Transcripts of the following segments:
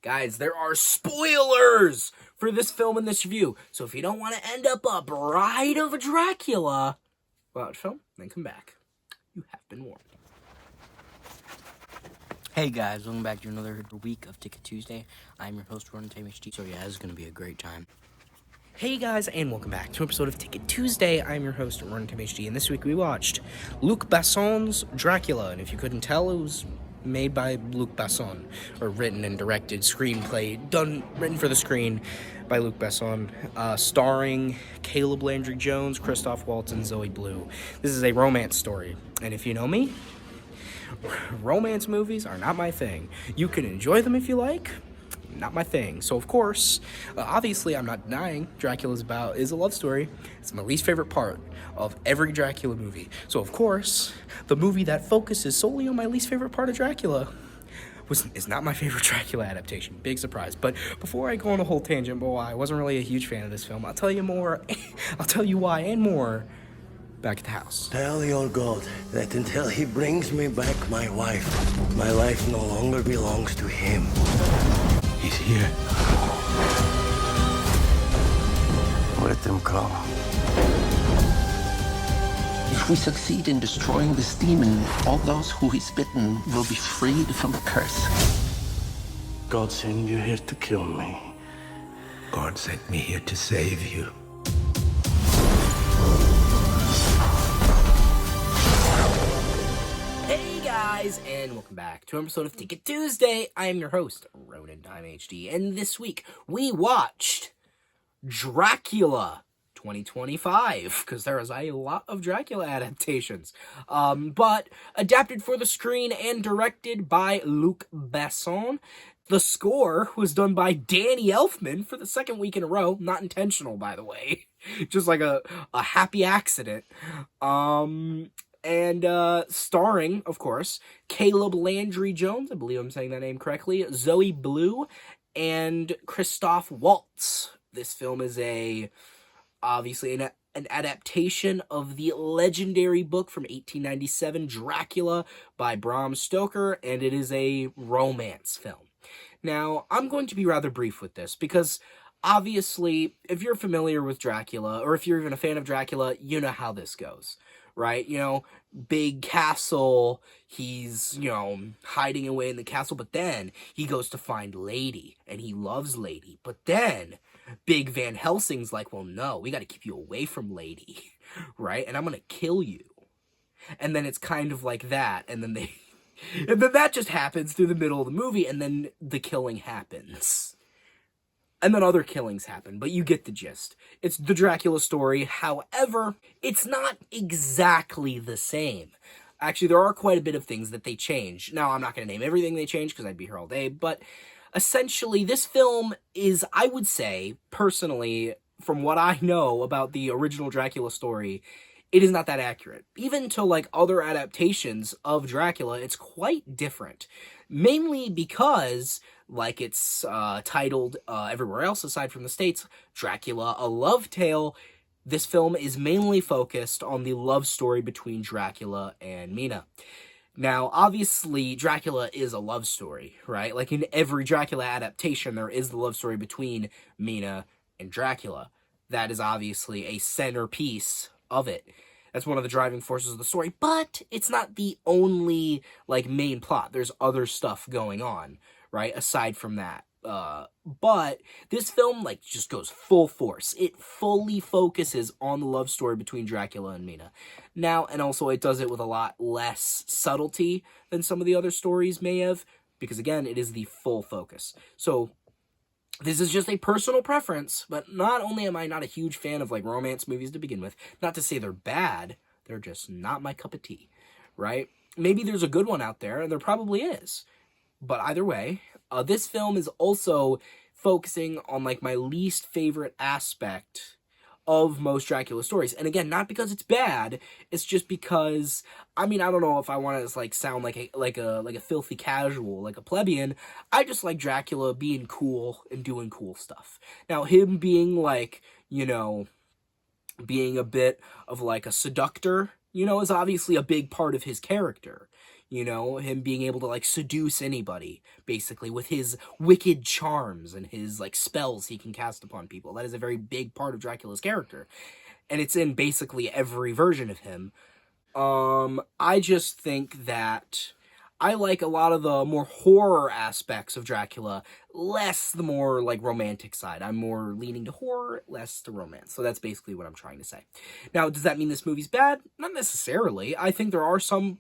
Guys, there are spoilers for this film and this review, so if you don't want to end up a bride of a Dracula, watch film, then come back. You have been warned. Hey guys, welcome back to another week of Ticket Tuesday. I'm your host, Ron HD. So yeah, this is going to be a great time. Hey guys, and welcome back to an episode of Ticket Tuesday. I'm your host, Ron HD, and this week we watched Luc Besson's Dracula, and if you couldn't tell, it was made by Luc Besson, or written and directed, screenplay, written for the screen by Luc Besson, starring Caleb Landry Jones, Christoph, Waltz, and Zoe Bleu. This is a romance story, and if you know me, romance movies are not my thing. You can enjoy them if you like, not my thing. So of course, obviously I'm not denying Dracula is a love story. It's my least favorite part of every Dracula movie. So of course, the movie that focuses solely on my least favorite part of Dracula is not my favorite Dracula adaptation. Big surprise. But before I go on a whole tangent about why I wasn't really a huge fan of this film, I'll tell you more. I'll tell you why and more back at the house. Tell your God that until he brings me back my wife, my life no longer belongs to him. He's here. Let them come. If we succeed in destroying this demon, all those who he's bitten will be freed from the curse. God sent you here to kill me. God sent me here to save you. Hey guys, and welcome back to an episode of Ticket Tuesday. I am your host, Ronan Time HD, and this week we watched Dracula 2025, because there is a lot of Dracula adaptations, but adapted for the screen and directed by Luc Besson. The score was done by Danny Elfman for the second week in a row. Not intentional, by the way. Just like a happy accident. And starring, of course, Caleb Landry Jones, I believe I'm saying that name correctly, Zoe Bleu, and Christoph Waltz. This film is obviously an adaptation of the legendary book from 1897, Dracula, by Bram Stoker, and it is a romance film. Now, I'm going to be rather brief with this, because obviously, if you're familiar with Dracula, or if you're even a fan of Dracula, you know how this goes. Right? You know, big castle, he's, hiding away in the castle, but then he goes to find Lady, and he loves Lady. But then, Big Van Helsing's like, well, no, we gotta keep you away from Lady, right? And I'm gonna kill you. And then it's kind of like that, and then and then that just happens through the middle of the movie, and then the killing happens. And then other killings happen, but you get the gist. It's the Dracula story. However, it's not exactly the same. Actually, there are quite a bit of things that they change. Now, I'm not going to name everything they changed because I'd be here all day, but essentially, this film is, I would say, personally, from what I know about the original Dracula story, it is not that accurate. Even to, other adaptations of Dracula, it's quite different. Mainly because, it's titled everywhere else aside from the States, Dracula, A Love Tale, this film is mainly focused on the love story between Dracula and Mina. Now, obviously, Dracula is a love story, right? Like, in every Dracula adaptation, there is the love story between Mina and Dracula. That is obviously a centerpiece of it. That's one of the driving forces of the story, but it's not the only, main plot. There's other stuff going on, right, aside from that. But this film, just goes full force. It fully focuses on the love story between Dracula and Mina. Now, and also it does it with a lot less subtlety than some of the other stories may have, because again, it is the full focus. So, this is just a personal preference, but not only am I not a huge fan of, romance movies to begin with, not to say they're bad, they're just not my cup of tea, right? Maybe there's a good one out there, and there probably is. But either way, this film is also focusing on, my least favorite aspect of most Dracula stories. And again, not because it's bad, it's just because, I don't know if I want to, sound like a filthy casual, like a plebeian. I just like Dracula being cool and doing cool stuff. Now, him being, being a bit of, a seductor, is obviously a big part of his character. You know, him being able to, like, seduce anybody, basically, with his wicked charms and his, like, spells he can cast upon people. That is a very big part of Dracula's character. And it's in basically every version of him. I just think that I like a lot of the more horror aspects of Dracula, less the more, like, romantic side. I'm more leaning to horror, less to romance. So that's basically what I'm trying to say. Now, does that mean this movie's bad? Not necessarily. I think there are some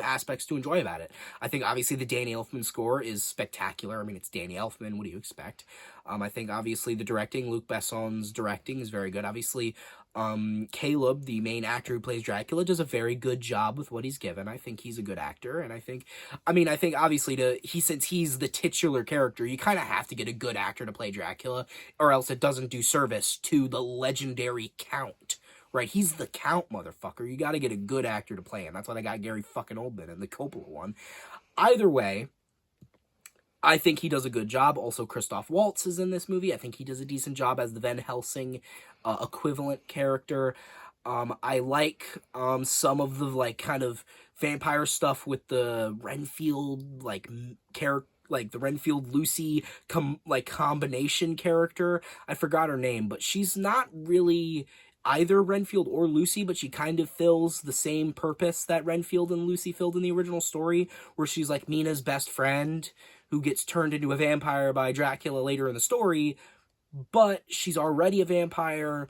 aspects to enjoy about it. I think, obviously, the Danny Elfman score is spectacular. I mean, it's Danny Elfman. What do you expect? I think, obviously, the directing, Luc Besson's directing is very good. Obviously, Caleb, the main actor who plays Dracula, does a very good job with what he's given. I think he's a good actor, and I think obviously since he's the titular character, you kind of have to get a good actor to play Dracula, or else it doesn't do service to the legendary Count. Right, he's the Count, motherfucker. You got to get a good actor to play him. That's why they got Gary fucking Oldman in the Coppola one. Either way, I think he does a good job. Also, Christoph Waltz is in this movie. I think he does a decent job as the Van Helsing equivalent character. I like some of the, like, kind of vampire stuff with the Renfield, like, character, like the Renfield Lucy combination character. I forgot her name, but she's not really either Renfield or Lucy, but she kind of fills the same purpose that Renfield and Lucy filled in the original story, where she's like Mina's best friend who gets turned into a vampire by Dracula later in the story, but she's already a vampire,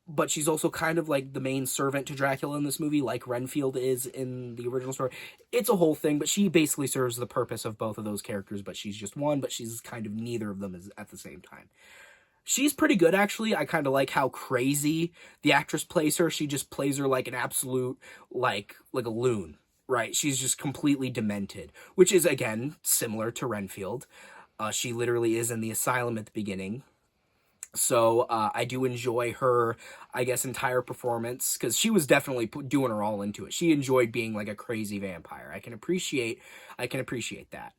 but she's also kind of like the main servant to Dracula in this movie, like Renfield is in the original story. It's a whole thing, but she basically serves the purpose of both of those characters, but she's just one, but she's kind of neither of them at the same time. She's pretty good, actually. I kind of like how crazy the actress plays her. She just plays her like an absolute, like a loon, right? She's just completely demented, which is, again, similar to Renfield. She literally is in the asylum at the beginning. So I do enjoy her, I guess, entire performance, because she was definitely doing her all into it. She enjoyed being like a crazy vampire. I can appreciate that.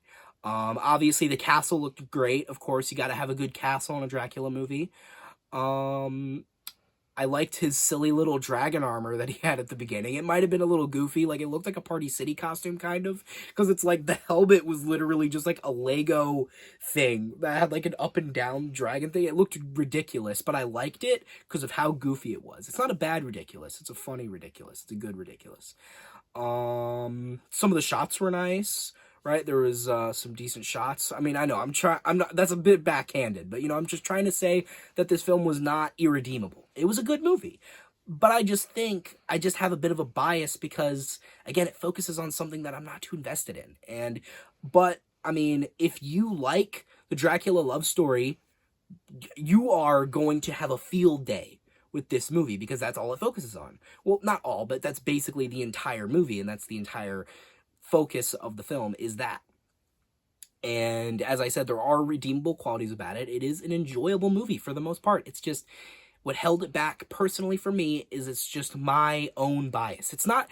Obviously, the castle looked great. Of course, you got to have a good castle in a Dracula movie. I liked his silly little dragon armor that he had at the beginning. It might have been a little goofy. Like, it looked like a Party City costume, kind of. Because it's like the helmet was literally just like a Lego thing that had like an up and down dragon thing. It looked ridiculous, but I liked it because of how goofy it was. It's not a bad ridiculous. It's a funny ridiculous. It's a good ridiculous. Some of the shots were nice. Right, there was some decent shots. I mean, I know, that's a bit backhanded, but, you know, I'm just trying to say that this film was not irredeemable. It was a good movie. But I just think, I just have a bit of a bias because, again, it focuses on something that I'm not too invested in. But, I mean, if you like the Dracula love story, you are going to have a field day with this movie because that's all it focuses on. Well, not all, but that's basically the entire movie, and that's the entire focus of the film is that. And as I said, there are redeemable qualities about it. It is an enjoyable movie for the most part. It's just what held it back personally for me is it's just my own bias. It's not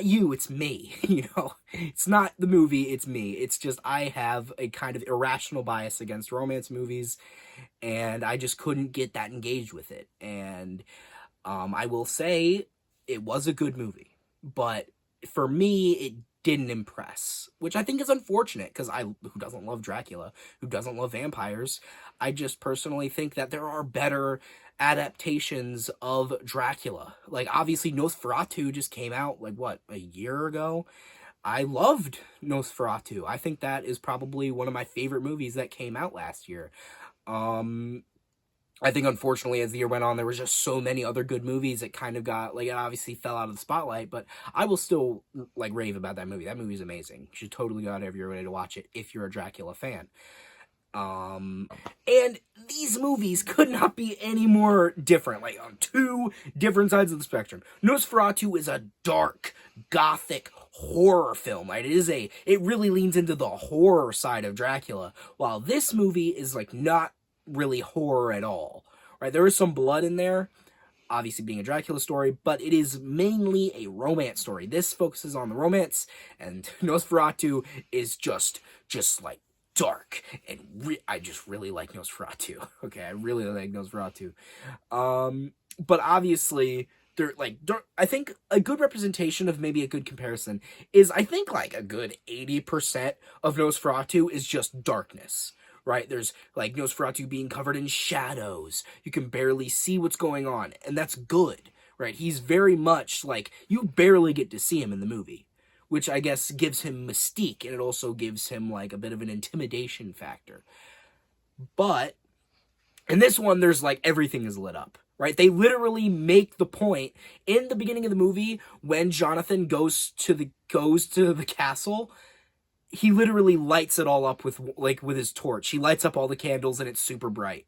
you, it's me, you know. It's not the movie, it's me. It's just I have a kind of irrational bias against romance movies, and I just couldn't get that engaged with it. And I will say it was a good movie, but for me, it didn't impress, which I think is unfortunate, because who doesn't love Dracula? Who doesn't love vampires? I just personally think that there are better adaptations of Dracula. Like, obviously, Nosferatu just came out, like, what, a year ago? I loved Nosferatu. I think that is probably one of my favorite movies that came out last year. I think, unfortunately, as the year went on, there was just so many other good movies that kind of got, like, it obviously fell out of the spotlight, but I will still, like, rave about that movie. That movie's amazing. You should totally go out of your way to watch it if you're a Dracula fan. And these movies could not be any more different, like, on two different sides of the spectrum. Nosferatu is a dark, gothic horror film, right? It really leans into the horror side of Dracula, while this movie is, like, not really horror at all, right? There is some blood in there, obviously being a Dracula story, but it is mainly a romance story. This focuses on the romance, and Nosferatu is just like dark, and I just really like Nosferatu. Okay, I really like Nosferatu. But obviously I think a good representation of maybe a good comparison is, I think, like a good 80% of Nosferatu is just darkness, right? There's like Nosferatu being covered in shadows. You can barely see what's going on, and that's good, right? He's very much like, you barely get to see him in the movie, which I guess gives him mystique, and it also gives him like a bit of an intimidation factor. But in this one, there's like, everything is lit up. Right? They literally make the point in the beginning of the movie when Jonathan goes to the castle. He literally lights it all up with his torch. He lights up all the candles and it's super bright.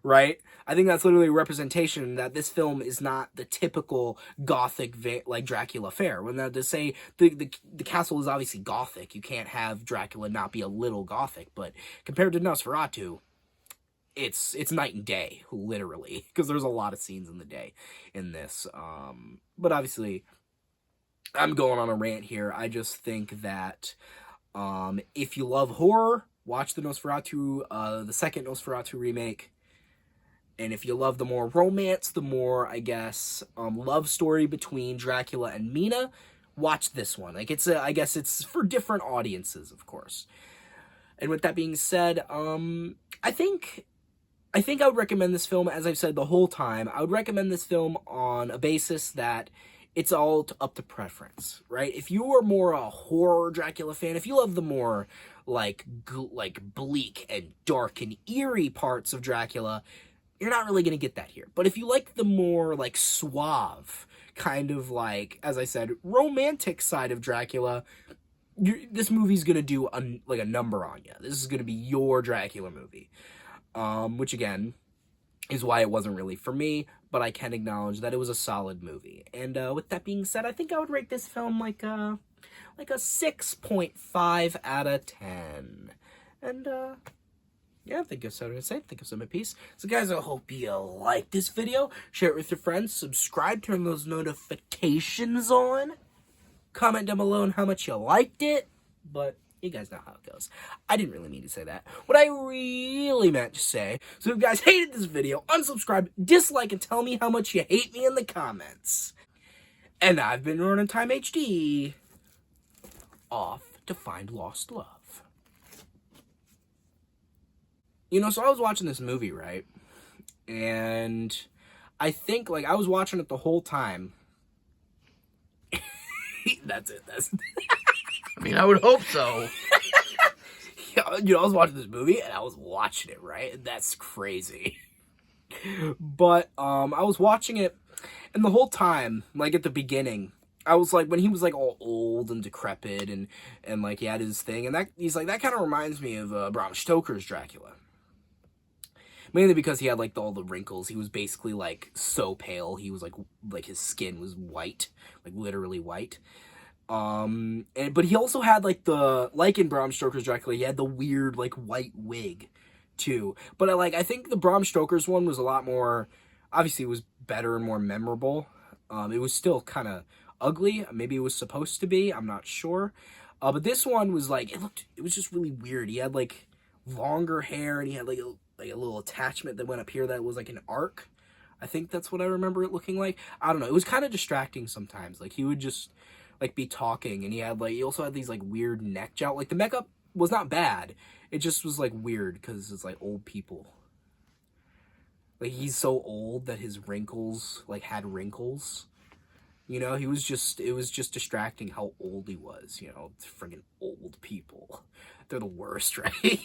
Right? I think that's literally a representation that this film is not the typical gothic like Dracula fare. When to say the castle is obviously gothic, you can't have Dracula not be a little gothic. But compared to Nosferatu, it's night and day, literally, because there's a lot of scenes in the day in this. But obviously, I'm going on a rant here. I just think that if you love horror, watch the Nosferatu, the second Nosferatu remake. And if you love the more romance, the more, I guess, love story between Dracula and Mina, watch this one. Like, I guess it's for different audiences, of course. And with that being said, I think I would recommend this film, as I've said the whole time. I would recommend this film on a basis that it's all up to preference, right? If you are more a horror Dracula fan, if you love the more like bleak and dark and eerie parts of Dracula, you're not really going to get that here. But if you like the more like suave, kind of like, as I said, romantic side of Dracula, this movie's going to do a number on you. This is going to be your Dracula movie. Which again is why it wasn't really for me, but I can acknowledge that it was a solid movie. And with that being said, I think I would rate this film like a 6.5 out of 10. And yeah, think of something to say, think of something peace. So guys, I hope you like this video. Share it with your friends, subscribe, turn those notifications on. Comment down below on how much you liked it, but you guys know how it goes. I didn't really mean to say that. What I really meant to say, so if you guys hated this video, unsubscribe, dislike, and tell me how much you hate me in the comments. And I've been Running Time HD, off to find lost love. You know, so I was watching this movie, right? And I think, like, I was watching it the whole time. That's it. I mean, I would hope so. You know, I was watching this movie and I was watching it, right? That's crazy. But I was watching it, and the whole time, like at the beginning, I was like, when he was like all old and decrepit and like he had his thing, and that he's like, that kind of reminds me of Bram Stoker's Dracula. Mainly because he had like all the wrinkles. He was basically like so pale. He was like his skin was white, like literally white. But he also had like in Bram Stoker's Dracula, he had the weird like white wig too. But I think the Bram Stoker's one was a lot more, obviously it was better and more memorable. It was still kind of ugly. Maybe it was supposed to be, I'm not sure. But this one was like, it was just really weird. He had like longer hair, and he had like a little attachment that went up here that was like an arc. I think that's what I remember it looking like. I don't know. It was kind of distracting sometimes. Like he would just like be talking, and he also had these like weird neck jout. Like the makeup was not bad. It just was like weird because it's like old people. Like he's so old that his wrinkles like had wrinkles. You know, it was just distracting how old he was. You know, friggin' old people. They're the worst, right?